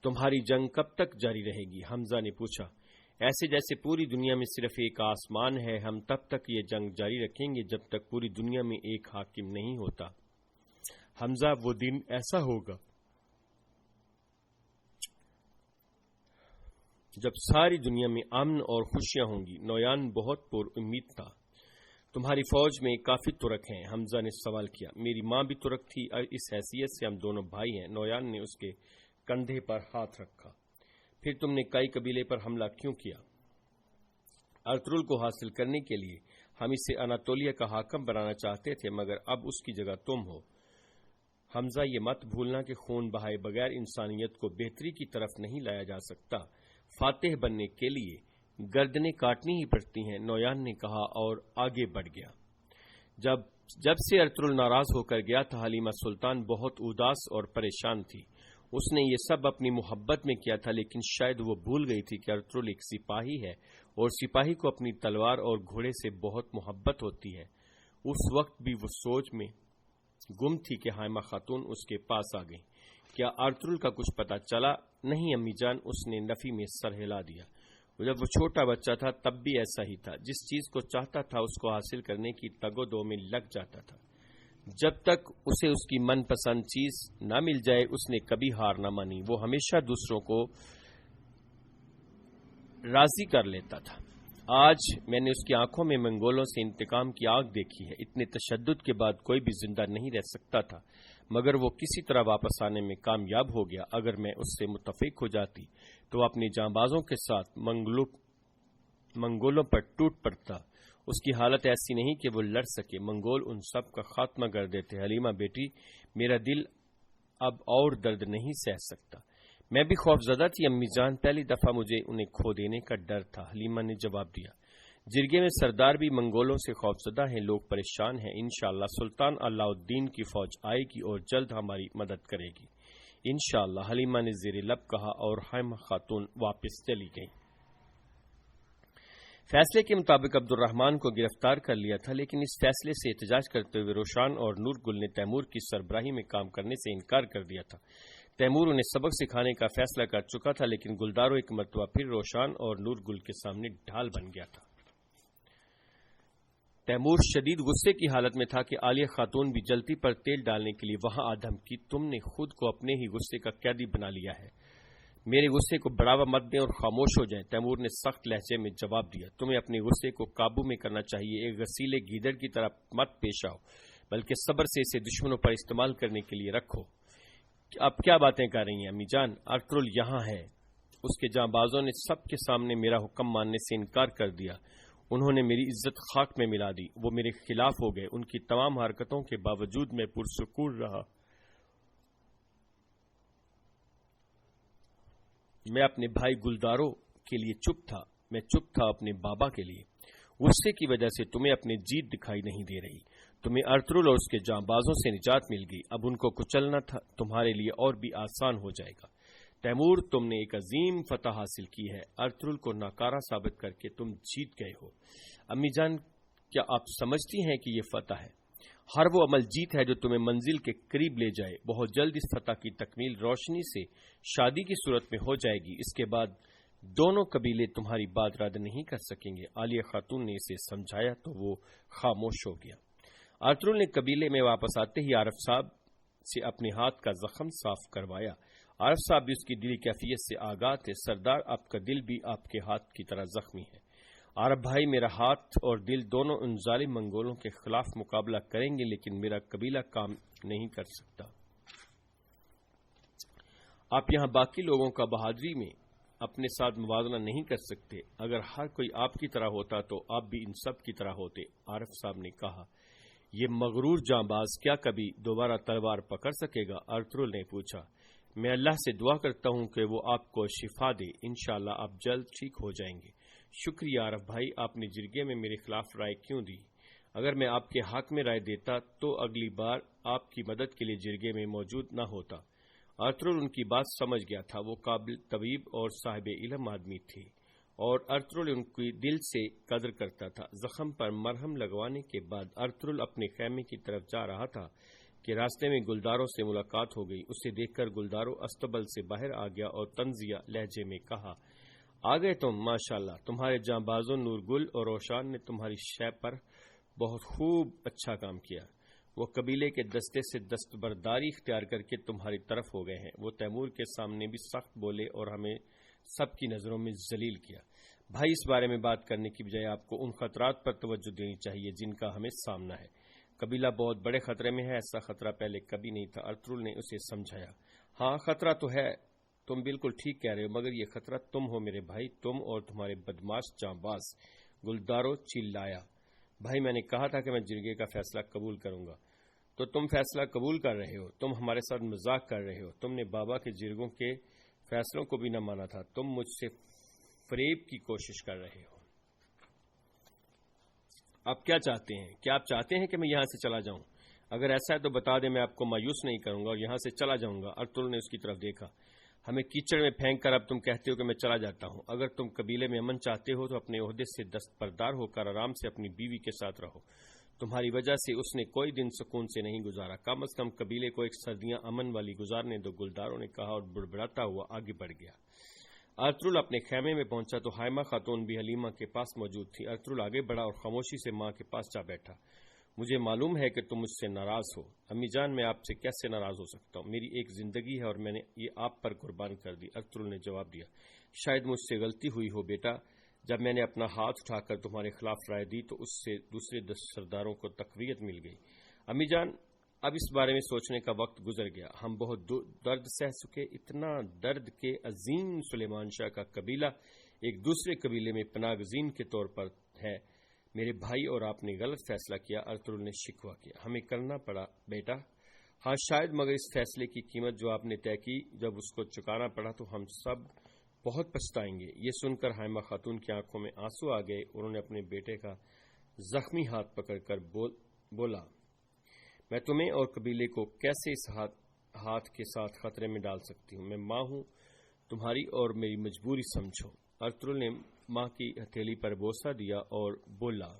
تمہاری جنگ کب تک جاری رہے گی؟ حمزہ نے پوچھا۔ ایسے جیسے پوری دنیا میں صرف ایک آسمان ہے، ہم تب تک یہ جنگ جاری رکھیں گے جب تک پوری دنیا میں ایک حاکم نہیں ہوتا۔ حمزہ، وہ دن ایسا ہوگا جب ساری دنیا میں امن اور خوشیاں ہوں گی۔ نویان بہت پر امید تھا۔ تمہاری فوج میں کافی ترک ہیں؟ حمزہ نے سوال کیا۔ میری ماں بھی ترک تھی، اور اس حیثیت سے ہم دونوں بھائی ہیں۔ نویان نے اس کے کندھے پر ہاتھ رکھا۔ پھر تم نے کئی قبیلے پر حملہ کیوں کیا؟ ارطغرل کو حاصل کرنے کے لیے ہم اسے اناتولیہ کا حاکم بنانا چاہتے تھے، مگر اب اس کی جگہ تم ہو۔ حمزہ، یہ مت بھولنا کہ خون بہائے بغیر انسانیت کو بہتری کی طرف نہیں لایا جا سکتا۔ فاتح بننے کے لیے گردنیں کاٹنی ہی پڑتی ہیں، نویان نے کہا اور آگے بڑھ گیا۔ جب سے ارطغرل ناراض ہو کر گیا تھا، حلیمہ سلطان بہت اداس اور پریشان تھی۔ اس نے یہ سب اپنی محبت میں کیا تھا، لیکن شاید وہ بھول گئی تھی کہ ارطغرل ایک سپاہی ہے اور سپاہی کو اپنی تلوار اور گھوڑے سے بہت محبت ہوتی ہے۔ اس وقت بھی وہ سوچ میں گم تھی کہ حلیمہ خاتون اس کے پاس آ گئی۔ کیا ارطغرل کا کچھ پتہ چلا؟ نہیں امی جان، اس نے نفی میں سر ہلا دیا۔ جب وہ چھوٹا بچہ تھا تب بھی ایسا ہی تھا، جس چیز کو چاہتا تھا اس کو حاصل کرنے کی تگ و دو میں لگ جاتا تھا۔ جب تک اسے اس کی من پسند چیز نہ مل جائے اس نے کبھی ہار نہ مانی۔ وہ ہمیشہ دوسروں کو راضی کر لیتا تھا۔ آج میں نے اس کی آنکھوں میں منگولوں سے انتقام کی آگ دیکھی ہے۔ اتنے تشدد کے بعد کوئی بھی زندہ نہیں رہ سکتا تھا، مگر وہ کسی طرح واپس آنے میں کامیاب ہو گیا۔ اگر میں اس سے متفق ہو جاتی تو اپنی جانبازوں کے ساتھ منگولوں پر ٹوٹ پڑتا۔ اس کی حالت ایسی نہیں کہ وہ لڑ سکے، منگول ان سب کا خاتمہ کر دیتے۔ حلیمہ بیٹی، میرا دل اب اور درد نہیں سہ سکتا۔ میں بھی خوف زدہ تھی امی جان، پہلی دفعہ مجھے انہیں کھو دینے کا ڈر تھا، حلیمہ نے جواب دیا۔ جرگے میں سردار بھی منگولوں سے خوف زدہ ہیں، لوگ پریشان ہیں۔ انشاءاللہ سلطان علاء الدین کی فوج آئے گی اور جلد ہماری مدد کرے گی انشاءاللہ، حلیمہ نے زیر لب کہا اور حلیمہ خاتون واپس چلی گئی۔ فیصلے کے مطابق عبد الرحمن کو گرفتار کر لیا تھا، لیکن اس فیصلے سے احتجاج کرتے ہوئے روشان اور نور گل نے تیمور کی سربراہی میں کام کرنے سے انکار کر دیا تھا۔ تیمور انہیں سبق سکھانے کا فیصلہ کر چکا تھا، لیکن گلدارو ایک مرتبہ پھر روشان اور نور گل کے سامنے ڈھال بن گیا تھا۔ تیمور شدید غصے کی حالت میں تھا کہ عالیہ خاتون بھی جلتی پر تیل ڈالنے کے لیے وہاں آ دھمکی۔ تم نے خود کو اپنے ہی غصے کا قیدی بنا لیا ہے، میرے غصے کو بڑھاوا مت دیں اور خاموش ہو جائیں، تیمور نے سخت لہجے میں جواب دیا۔ تمہیں اپنے غصے کو قابو میں کرنا چاہیے، ایک غسیلے گیدڑ کی طرح مت پیش آؤ، بلکہ صبر سے اسے دشمنوں پر استعمال کرنے کے لیے رکھو۔ اب کیا باتیں کر رہی ہیں امی جان؟ ارطغرل یہاں ہے۔ اس کے جانبازوں نے سب کے سامنے میرا حکم ماننے سے انکار کر دیا، انہوں نے میری عزت خاک میں ملا دی، وہ میرے خلاف ہو گئے۔ ان کی تمام حرکتوں کے باوجود میں پرسکون رہا۔ میں اپنے بھائی گلدارو کے لیے چپ تھا، میں چپ تھا اپنے بابا کے لیے۔ غصے کی وجہ سے تمہیں اپنی جیت دکھائی نہیں دے رہی، تمہیں ارطغرل اور اس کے جانبازوں سے نجات مل گئی، اب ان کو کچلنا تمہارے لیے اور بھی آسان ہو جائے گا۔ تیمور، تم نے ایک عظیم فتح حاصل کی ہے، ارطغرل کو ناکارہ ثابت کر کے تم جیت گئے ہو۔ امی جان، کیا آپ سمجھتی ہیں کہ یہ فتح ہے؟ ہر وہ عمل جیت ہے جو تمہیں منزل کے قریب لے جائے۔ بہت جلد اس فتح کی تکمیل روشنی سے شادی کی صورت میں ہو جائے گی، اس کے بعد دونوں قبیلے تمہاری بات رد نہیں کر سکیں گے۔ عالیہ خاتون نے اسے سمجھایا تو وہ خاموش ہو گیا۔ ارطغرل نے قبیلے میں واپس آتے ہی عارف صاحب سے اپنے ہاتھ کا زخم صاف کروایا۔ عارف صاحب بھی اس کی دلی کیفیت سے آگاہ تھے۔ سردار، آپ کا دل بھی آپ کے ہاتھ کی طرح زخمی ہے۔ عارف بھائی، میرا ہاتھ اور دل دونوں ان ظالم منگولوں کے خلاف مقابلہ کریں گے، لیکن میرا قبیلہ کام نہیں کر سکتا۔ آپ یہاں باقی لوگوں کا بہادری میں اپنے ساتھ موازنہ نہیں کر سکتے۔ اگر ہر کوئی آپ کی طرح ہوتا تو آپ بھی ان سب کی طرح ہوتے، عارف صاحب نے کہا۔ یہ مغرور جانباز کیا کبھی دوبارہ تلوار پکڑ سکے گا؟ ارطغرل نے پوچھا۔ میں اللہ سے دعا کرتا ہوں کہ وہ آپ کو شفا دے، انشاءاللہ آپ جلد ٹھیک ہو جائیں گے۔ شکریہ عارف بھائی، آپ نے جرگے میں میرے خلاف رائے کیوں دی؟ اگر میں آپ کے حق میں رائے دیتا تو اگلی بار آپ کی مدد کے لیے جرگے میں موجود نہ ہوتا۔ ارطغرل ان کی بات سمجھ گیا تھا۔ وہ قابل طبیب اور صاحب علم آدمی تھے اور ارطغرل ان کی دل سے قدر کرتا تھا۔ زخم پر مرہم لگوانے کے بعد ارطغرل اپنے خیمے کی طرف جا رہا تھا کہ راستے میں گلداروں سے ملاقات ہو گئی۔ اسے دیکھ کر گلداروں استبل سے باہر آ گیا اور طنزیہ لہجے میں کہا، آ گئے تم، ماشاءاللہ، تمہارے جاں بازوں نور گل اور روشان نے تمہاری شے پر بہت خوب اچھا کام کیا۔ وہ قبیلے کے دستے سے دستبرداری اختیار کر کے تمہاری طرف ہو گئے ہیں۔ وہ تیمور کے سامنے بھی سخت بولے اور ہمیں سب کی نظروں میں ذلیل کیا۔ بھائی، اس بارے میں بات کرنے کی بجائے آپ کو ان خطرات پر توجہ دینی چاہیے جن کا ہمیں سامنا ہے۔ قبیلہ بہت بڑے خطرے میں ہے، ایسا خطرہ پہلے کبھی نہیں تھا۔ ارطغرل نے اسے سمجھایا، ہاں خطرہ تو ہے، تم بالکل ٹھیک کہہ رہے ہو، مگر یہ خطرہ تم ہو میرے بھائی، تم اور تمہارے بدماش جاں باز۔ گلداروں چلایا، بھائی میں نے کہا تھا کہ میں جرگے کا فیصلہ قبول کروں گا، تو تم فیصلہ قبول کر رہے ہو، تم ہمارے ساتھ مذاق کر رہے ہو، تم نے بابا کے جرگوں کے فیصلوں کو بھی نہ مانا تھا، تم مجھ سے فریب کی کوشش کر رہے ہو۔ آپ کیا چاہتے ہیں؟ کیا آپ چاہتے ہیں کہ میں یہاں سے چلا جاؤں؟ اگر ایسا ہے تو بتا دیں، میں آپ کو مایوس نہیں کروں گا اور یہاں سے چلا جاؤں گا۔ ارطغرل نے اس کی طرف دیکھا، ہمیں کیچڑ میں پھینک کر اب تم کہتے ہو کہ میں چلا جاتا ہوں۔ اگر تم قبیلے میں امن چاہتے ہو تو اپنے عہدے سے دستبردار ہو کر آرام سے اپنی بیوی کے ساتھ رہو۔ تمہاری وجہ سے اس نے کوئی دن سکون سے نہیں گزارا، کم از کم قبیلے کو ایک سردیاں امن والی گزارنے دو۔ گلداروں نے کہا اور بڑبڑاتا ہوا آگے بڑھ گیا۔ ارطغرل اپنے خیمے میں پہنچا تو حائمہ خاتون بھی حلیمہ کے پاس موجود تھی۔ ارطغرل آگے بڑھا اور خاموشی سے ماں کے پاس جا بیٹھا۔ مجھے معلوم ہے کہ تم مجھ سے ناراض ہو۔ امی جان، میں آپ سے کیسے ناراض ہو سکتا ہوں؟ میری ایک زندگی ہے اور میں نے یہ آپ پر قربان کر دی۔ ارطغرل نے جواب دیا، شاید مجھ سے غلطی ہوئی ہو بیٹا، جب میں نے اپنا ہاتھ اٹھا کر تمہارے خلاف رائے دی تو اس سے دوسرے سرداروں کو تقویت مل گئی۔ امی جان، اب اس بارے میں سوچنے کا وقت گزر گیا۔ ہم بہت درد سہ چکے، اتنا درد کہ عظیم سلیمان شاہ کا قبیلہ ایک دوسرے قبیلے میں پناہ گزین کے طور پر ہے۔ میرے بھائی اور آپ نے غلط فیصلہ کیا۔ ارطغرل نے شکوہ کیا، ہمیں کرنا پڑا بیٹا۔ ہاں شاید، مگر اس فیصلے کی قیمت جو آپ نے طے کی، جب اس کو چکانا پڑا تو ہم سب بہت پچھتائیں گے۔ یہ سن کر حائمہ خاتون کی آنکھوں میں آنسو آ گئے۔ انہوں نے اپنے بیٹے کا زخمی ہاتھ پکڑ کر بولا، میں تمہیں اور قبیلے کو کیسے اس ہاتھ کے ساتھ خطرے میں ڈال سکتی ہوں؟ میں ماں ہوں تمہاری اور میری مجبوری سمجھو۔ ارطغرل نے ماں کی ہتھیلی پر بوسہ دیا اور بولا،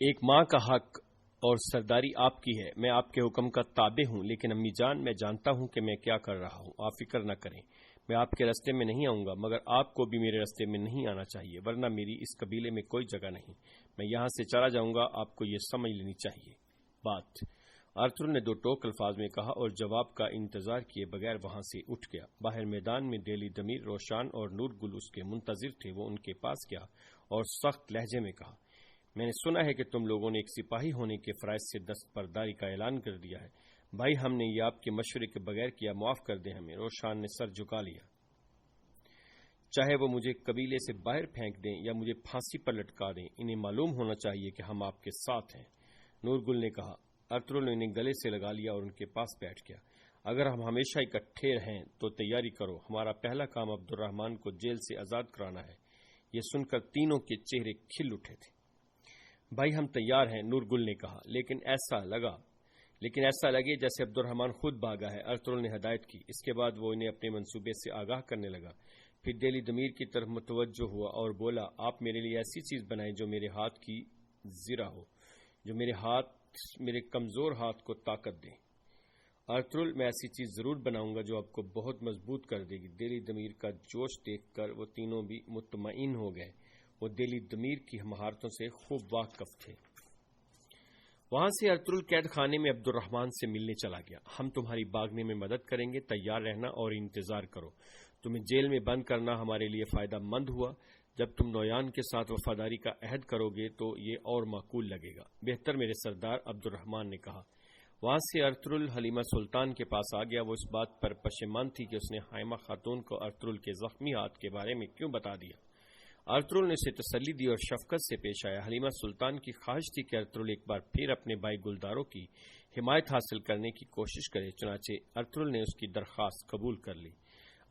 ایک ماں کا حق اور سرداری آپ کی ہے، میں آپ کے حکم کا تابع ہوں، لیکن امی جان، میں جانتا ہوں کہ میں کیا کر رہا ہوں، آپ فکر نہ کریں، میں آپ کے راستے میں نہیں آؤں گا، مگر آپ کو بھی میرے راستے میں نہیں آنا چاہیے، ورنہ میری اس قبیلے میں کوئی جگہ نہیں، میں یہاں سے چلا جاؤں گا، آپ کو یہ سمجھ لینی چاہیے بات۔ ارطغرل نے دو ٹوک الفاظ میں کہا اور جواب کا انتظار کیے بغیر وہاں سے اٹھ گیا۔ باہر میدان میں دہلی دمیر، روشان اور نور گل اس کے منتظر تھے۔ وہ ان کے پاس گیا اور سخت لہجے میں کہا، میں نے سنا ہے کہ تم لوگوں نے ایک سپاہی ہونے کے فرائض سے دستبرداری کا اعلان کر دیا ہے۔ بھائی، ہم نے یہ آپ کے مشورے کے بغیر کیا، معاف کر دیں ہمیں۔ روشان نے سر جھکا لیا، چاہے وہ مجھے قبیلے سے باہر پھینک دیں یا مجھے پھانسی پر لٹکا دیں، انہیں معلوم ہونا چاہیے کہ ہم آپ کے ساتھ ہیں۔ نور گل نے کہا۔ ارطغرل نے انہیں گلے سے لگا لیا اور ان کے پاس بیٹھ گیا۔ اگر ہم ہمیشہ اکٹھے ہیں تو تیاری کرو، ہمارا پہلا کام عبد الرحمان کو جیل سے آزاد کرانا ہے۔ یہ سن کر تینوں کے چہرے کھل اٹھے تھے۔ بھائی، ہم تیار ہیں، نور گل نے کہا، لیکن ایسا لگے جیسے عبد الرحمان خود بھاگا ہے۔ ارطغرل نے ہدایت کی۔ اس کے بعد وہ انہیں اپنے منصوبے سے آگاہ کرنے لگا، پھر دہلی دمیر کی طرف متوجہ ہوا اور بولا، آپ میرے لیے ایسی چیز بنائیں جو میرے ہاتھ کی زرہ ہو، جو میرے کمزور ہاتھ کو طاقت دے۔ ارطغرل، میں ایسی چیز ضرور بناؤں گا جو آپ کو بہت مضبوط کر دے گی۔ دہلی دمیر کا جوش دیکھ کر وہ تینوں بھی مطمئن ہو گئے۔ وہ دہلی دمیر کی مہارتوں سے خوب واقف تھے۔ وہاں سے ارطغرل قید خانے میں عبد الرحمان سے ملنے چلا گیا۔ ہم تمہاری بھاگنے میں مدد کریں گے، تیار رہنا اور انتظار کرو۔ تمہیں جیل میں بند کرنا ہمارے لیے فائدہ مند ہوا، جب تم نویان کے ساتھ وفاداری کا عہد کرو گے تو یہ اور معقول لگے گا۔ بہتر میرے سردار، عبد الرحمان نے کہا۔ وہاں سے ارطغرل حلیمہ سلطان کے پاس آ گیا۔ وہ اس بات پر پشیمان تھی کہ اس نے حائمہ خاتون کو ارطغرل کے زخمی ہاتھ کے بارے میں کیوں بتا دیا۔ ارطغرل نے اسے تسلی دی اور شفقت سے پیش آیا۔ حلیمہ سلطان کی خواہش تھی کہ ارطغرل ایک بار پھر اپنے بھائی گلداروں کی حمایت حاصل کرنے کی کوشش کرے، چنانچہ ارطغرل نے اس کی درخواست قبول کر لی۔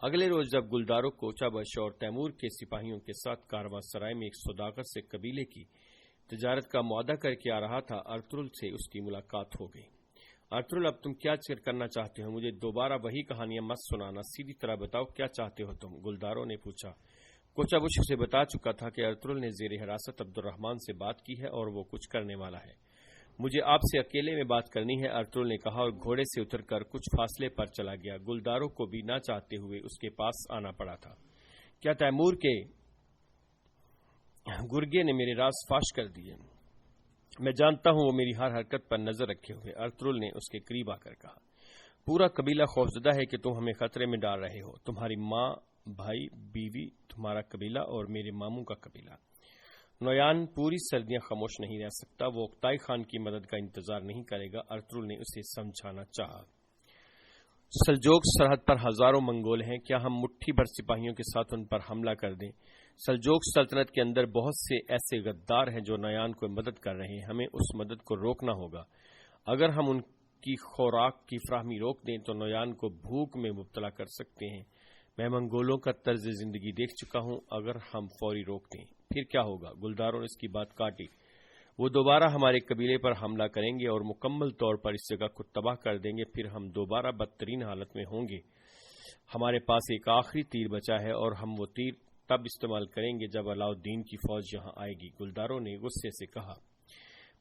اگلے روز جب گلدارو کوچا بش اور تیمور کے سپاہیوں کے ساتھ کارواں سرائے میں ایک سوداگر سے قبیلے کی تجارت کا معاہدہ کر کے آ رہا تھا، ارطغرل سے اس کی ملاقات ہو گئی۔ ارطغرل، اب تم کیا کرنا چاہتے ہو؟ مجھے دوبارہ وہی کہانیاں مت سنانا، سیدھی طرح بتاؤ کیا چاہتے ہو تم؟ گلدارو نے پوچھا۔ کوچا بش اسے بتا چکا تھا کہ ارطغرل نے زیر حراست عبد الرحمن سے بات کی ہے اور وہ کچھ کرنے والا ہے۔ مجھے آپ سے اکیلے میں بات کرنی ہے، ارطغرل نے کہا اور گھوڑے سے اتر کر کچھ فاصلے پر چلا گیا۔ گلدارو کو بھی نہ چاہتے ہوئے اس کے پاس آنا پڑا تھا۔ کیا تیمور کے گرگے نے میرے راز فاش کر دیے؟ میں جانتا ہوں وہ میری ہر حرکت پر نظر رکھے ہوئے، ارطغرل نے اس کے قریب آ کر کہا۔ پورا قبیلہ خوفزدہ ہے کہ تم ہمیں خطرے میں ڈال رہے ہو، تمہاری ماں، بھائی، بیوی، تمہارا قبیلہ اور میرے ماموں کا قبیلہ۔ نویان پوری سردیاں خاموش نہیں رہ سکتا، وہ اکتائی خان کی مدد کا انتظار نہیں کرے گا، ارطغرل نے اسے سمجھانا چاہا۔ سلجوق سرحد پر ہزاروں منگول ہیں، کیا ہم مٹھی بھر سپاہیوں کے ساتھ ان پر حملہ کر دیں؟ سلجوق سلطنت کے اندر بہت سے ایسے غدار ہیں جو نویان کو مدد کر رہے ہیں، ہمیں اس مدد کو روکنا ہوگا۔ اگر ہم ان کی خوراک کی فراہمی روک دیں تو نویان کو بھوک میں مبتلا کر سکتے ہیں۔ میں منگولوں کا طرز زندگی دیکھ چکا ہوں، اگر ہم فوری روک دیں پھر کیا ہوگا؟ گلداروں نے اس کی بات کاٹی۔ وہ دوبارہ ہمارے قبیلے پر حملہ کریں گے اور مکمل طور پر اس جگہ کو تباہ کر دیں گے، پھر ہم دوبارہ بدترین حالت میں ہوں گے۔ ہمارے پاس ایک آخری تیر بچا ہے اور ہم وہ تیر تب استعمال کریں گے جب علاؤ الدین کی فوج یہاں آئے گی۔ گلداروں نے غصے سے کہا،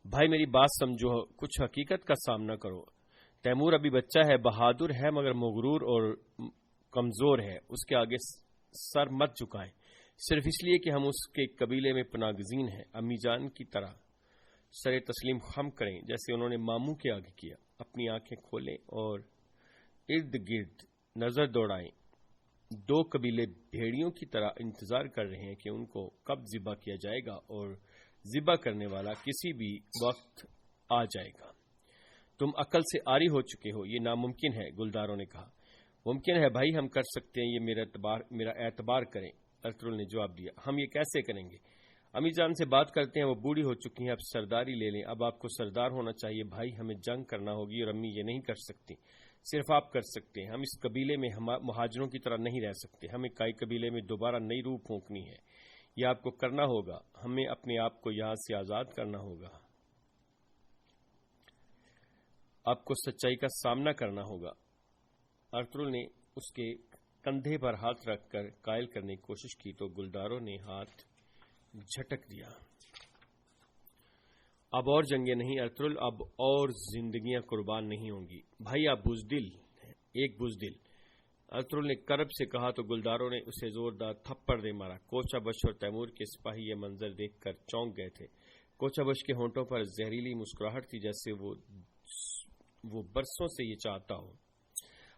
بھائی میری بات سمجھو، کچھ حقیقت کا سامنا کرو۔ تیمور ابھی بچہ ہے، بہادر ہے مگر مغرور اور کمزور ہے، اس کے آگے سر مت جھکائیں صرف اس لیے کہ ہم اس کے قبیلے میں پناہ گزین ہیں۔ امی جان کی طرح سر تسلیم خم کریں جیسے انہوں نے ماموں کے آگے کیا۔ اپنی آنکھیں کھولیں اور ارد گرد نظر دوڑائیں۔ دو قبیلے بھیڑیوں کی طرح انتظار کر رہے ہیں کہ ان کو کب ذبح کیا جائے گا اور ذبح کرنے والا کسی بھی وقت آ جائے گا۔ تم عقل سے عاری ہو چکے ہو، یہ ناممکن ہے، گلداروں نے کہا۔ ممکن ہے بھائی، ہم کر سکتے ہیں، یہ میرا اعتبار کریں، ارطغرل نے جواب دیا۔ ہم یہ کیسے کریں گے؟ امی جان سے بات کرتے ہیں، وہ بوڑھی ہو چکی ہیں، اب سرداری لے لیں۔ اب آپ کو سردار ہونا چاہیے بھائی، ہمیں جنگ کرنا ہوگی اور امی یہ نہیں کر سکتی، صرف آپ کر سکتے ہیں۔ ہم اس قبیلے میں مہاجروں کی طرح نہیں رہ سکتے، ہمیں کئی قبیلے میں دوبارہ نئی روح پھونکنی ہے، یہ آپ کو کرنا ہوگا، ہمیں اپنے آپ کو یہاں سے آزاد کرنا ہوگا، آپ کو سچائی کا سامنا کرنا ہوگا۔ ارطغرل نے اس کے کندھے پر ہاتھ رکھ کر قائل کرنے کی کوشش کی تو گلداروں نے ہاتھ جھٹک دیا۔ اب اور جنگیں نہیں ارطغرل، اب اور زندگیاں قربان نہیں ہوں گی۔ بھائی آپ بزدل ہیں، ایک بزدل، ارطغرل نے کرب سے کہا تو گلداروں نے اسے زوردار تھپڑ دے مارا۔ کوچا بش اور تیمور کے سپاہی یہ منظر دیکھ کر چونک گئے تھے۔ کوچا بش کے ہونٹوں پر زہریلی مسکراہٹ تھی، جیسے وہ برسوں سے یہ چاہتا ہو۔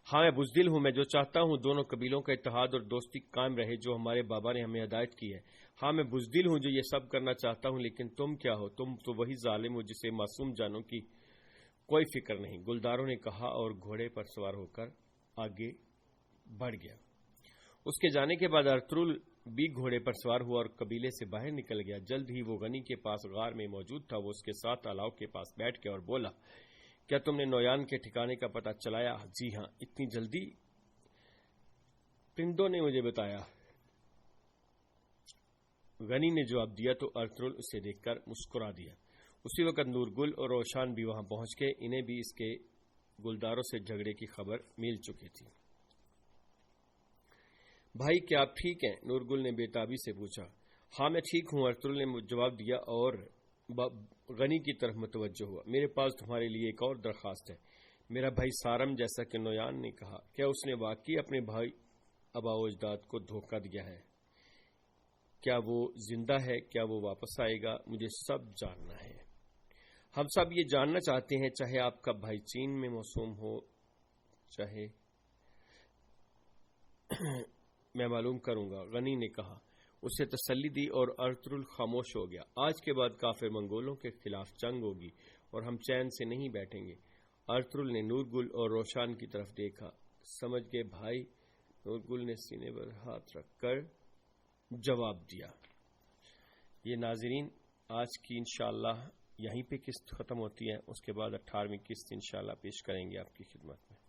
ہاں میں بزدل ہوں، میں جو چاہتا ہوں دونوں قبیلوں کا اتحاد اور دوستی قائم رہے جو ہمارے بابا نے ہمیں ہدایت کی ہے۔ ہاں میں بزدل ہوں جو یہ سب کرنا چاہتا ہوں، لیکن تم کیا ہو؟ تم تو وہی ظالم ہو جسے معصوم جانوں کی کوئی فکر نہیں، گلداروں نے کہا اور گھوڑے پر سوار ہو کر آگے بڑھ گیا۔ اس کے جانے کے بعد ارطغرل بھی گھوڑے پر سوار ہوا اور قبیلے سے باہر نکل گیا۔ جلد ہی وہ غنی کے پاس غار میں موجود تھا، وہ اس کے ساتھ الاؤ کے پاس بیٹھ گیا اور بولا، کیا تم نے نویان کے ٹھکانے کا پتہ چلایا؟ جی ہاں، اتنی جلدی؟ پرندوں نے مجھے بتایا، غنی نے جواب دیا تو ارطغرل اسے دیکھ کر مسکرا دیا۔ اسی وقت نورگل اور روشان بھی وہاں پہنچ گئے، انہیں بھی اس کے گلداروں سے جھگڑے کی خبر مل چکی تھی۔ بھائی کیا آپ ٹھیک ہیں؟ نورگل نے بے تابی سے پوچھا۔ ہاں میں ٹھیک ہوں، ارطغرل نے جواب دیا اور غنی کی طرف متوجہ ہوا۔ میرے پاس تمہارے لیے ایک اور درخواست ہے، میرا بھائی سارم، جیسا کہ نویان نے کہا، کیا اس نے واقعی اپنے بھائی آبا و اجداد کو دھوکہ دیا ہے؟ کیا وہ زندہ ہے؟ کیا وہ واپس آئے گا؟ مجھے سب جاننا ہے۔ ہم سب یہ جاننا چاہتے ہیں، چاہے آپ کا بھائی چین میں موسوم ہو، چاہے میں معلوم کروں گا، غنی نے کہا۔ اسے تسلی دی اور ارطغرل خاموش ہو گیا۔ آج کے بعد کافر منگولوں کے خلاف جنگ ہوگی اور ہم چین سے نہیں بیٹھیں گے۔ ارطغرل نے نورگل اور روشان کی طرف دیکھا۔ سمجھ گئے بھائی؟ نورگل نے سینے پر ہاتھ رکھ کر جواب دیا۔ یہ ناظرین، آج کی انشاءاللہ یہیں پہ قسط ختم ہوتی ہے، اس کے بعد 18ویں قسط انشاءاللہ پیش کریں گے آپ کی خدمت میں۔